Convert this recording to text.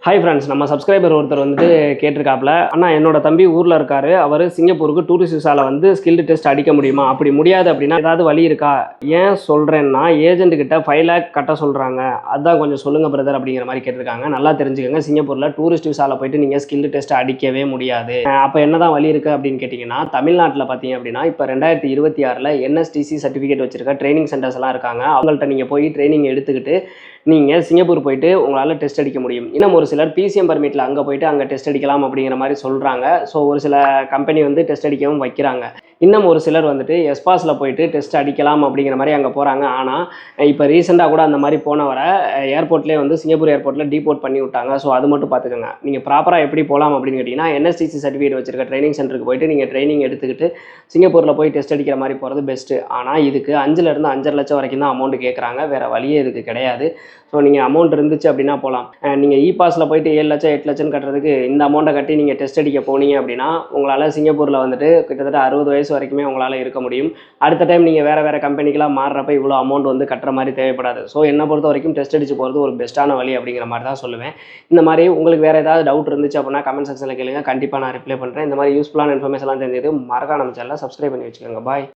Hi friends, நம்ம subscriber ஒருத்தர் வந்துட்டு கேட்டிருக்காப்ல, அண்ணா என்னோட தம்பி ஊரில் இருக்காரு, அவர் சிங்கப்பூருக்கு டூரிஸ்ட் விசாவில் வந்து ஸ்கில்டு டெஸ்ட் அடிக்க முடியுமா? அப்படி முடியாது அப்படின்னா ஏதாவது வழி இருக்கா? ஏன் சொல்கிறேன்னா ஏஜென்ட்டுக்கிட்ட 5 லேக் கட்ட சொல்கிறாங்க, அதான் கொஞ்சம் சொல்லுங்கள் பிரதர் அப்படிங்கிற மாதிரி கேட்டிருக்காங்க. நல்லா தெரிஞ்சுக்கோங்க, சிங்கப்பூரில் டூரிஸ்ட் விசாவில் போயிட்டு நீங்கள் ஸ்கில்டு டெஸ்ட் அடிக்கவே முடியாது. அப்போ என்ன தான் வழி இருக்குது அப்படின்னு கேட்டிங்கன்னா, தமிழ்நாட்டில் பார்த்தீங்க அப்படின்னா இப்போ 2026 என்எஸ்டிசி சர்டிஃபிகேட் வச்சிருக்க ட்ரைனிங் சென்டர்ஸ் எல்லாம் இருக்காங்க. அவங்கள்ட்ட நீங்கள் போய் ட்ரைனிங் எடுத்துக்கிட்டு நீங்கள் சிங்கப்பூர் போயிட்டு உங்களால் டெஸ்ட் அடிக்க முடியும். இன்னும் ஒரு சிலர் பிசிஎம் பர்மிட்டில் அங்கே போயிட்டு அங்கே டெஸ்ட் அடிக்கலாம் அப்படிங்கிற மாதிரி சொல்கிறாங்க. ஸோ ஒரு சில கம்பெனி வந்து டெஸ்ட் அடிக்கவும் வைக்கிறாங்க. இன்னும் ஒரு சிலர் வந்துட்டு எஸ்பாஸில் போயிட்டு டெஸ்ட் அடிக்கலாம் அப்படிங்கிற மாதிரி அங்கே போகிறாங்க. ஆனால் இப்போ ரீசெண்டாக கூட அந்த மாதிரி போனவரை ஏர்போர்ட்லேயே வந்து சிங்கப்பூர் ஏர்போர்ட்டில் டீபோர்ட் பண்ணி விட்டாங்க. ஸோ அது மட்டும் பார்த்துக்கோங்க. நீங்கள் ப்ராப்பராக எப்படி போகலாம் அப்படின்னு கேட்டிங்கன்னா என்எஸ்டிசி சர்டிஃபிகேட் வச்சிருக்க ட்ரைனிங் சென்டருக்கு போயிட்டு நீங்கள் ட்ரைனிங் எடுத்துக்கிட்டு சிங்கப்பூரில் போய் டெஸ்ட் அடிக்கிற மாதிரி போகிறது பெஸ்ட்டு. ஆனால் இதுக்கு 5,000 5.5 லட்சம் வரைக்கும் தான் அமௌண்ட் கேட்குறாங்க. வேறு வழியே இதுக்கு கிடையாது. ஸோ நீங்கள் அமௌண்ட் இருந்துச்சு அப்படின்னா போகலாம். நீங்கள் இ பாஸில் போயிட்டு 7 லட்சம் 8 லட்சம் கட்டுறதுக்கு இந்த அமௌண்ட்டை கட்டி நீங்கள் டெஸ்ட் அடிக்க போனீங்க அப்படின்னா உங்களால் சிங்கப்பூரில் வந்துட்டு கிட்டத்தட்ட 60 வயசு வரைக்குமே உங்களால் இருக்க முடியும். அடுத்த டைம் நீங்கள் வேறு கம்பெனிக்கெலாம் மாறுறப்ப இவ்வளோ அமௌண்ட் வந்து கட்டுற மாதிரி தேவைப்படாது. ஸோ என்னை பொறுத்த வரைக்கும் டெஸ்ட் அடிச்சு போகிறது ஒரு பெஸ்ட்டான வழி அப்படிங்கிற மாதிரி தான் சொல்லுவேன். இந்த மாதிரி உங்களுக்கு வேறு ஏதாவது டவுட் இருந்துச்சு அப்படின்னா கமெண்ட் செக்ஷனில் கேளுங்க, கண்டிப்பாக நான் ரிப்ளை பண்ணுறேன். இந்த மாதிரி யூஸ்ஃபுல்லான இன்ஃபர்மேஷன்லாம் தெரிஞ்சது மறக்காம நம்ம சேனலை சப்ஸ்கிரைப் பண்ணி வச்சுக்கோங்க. பாய்.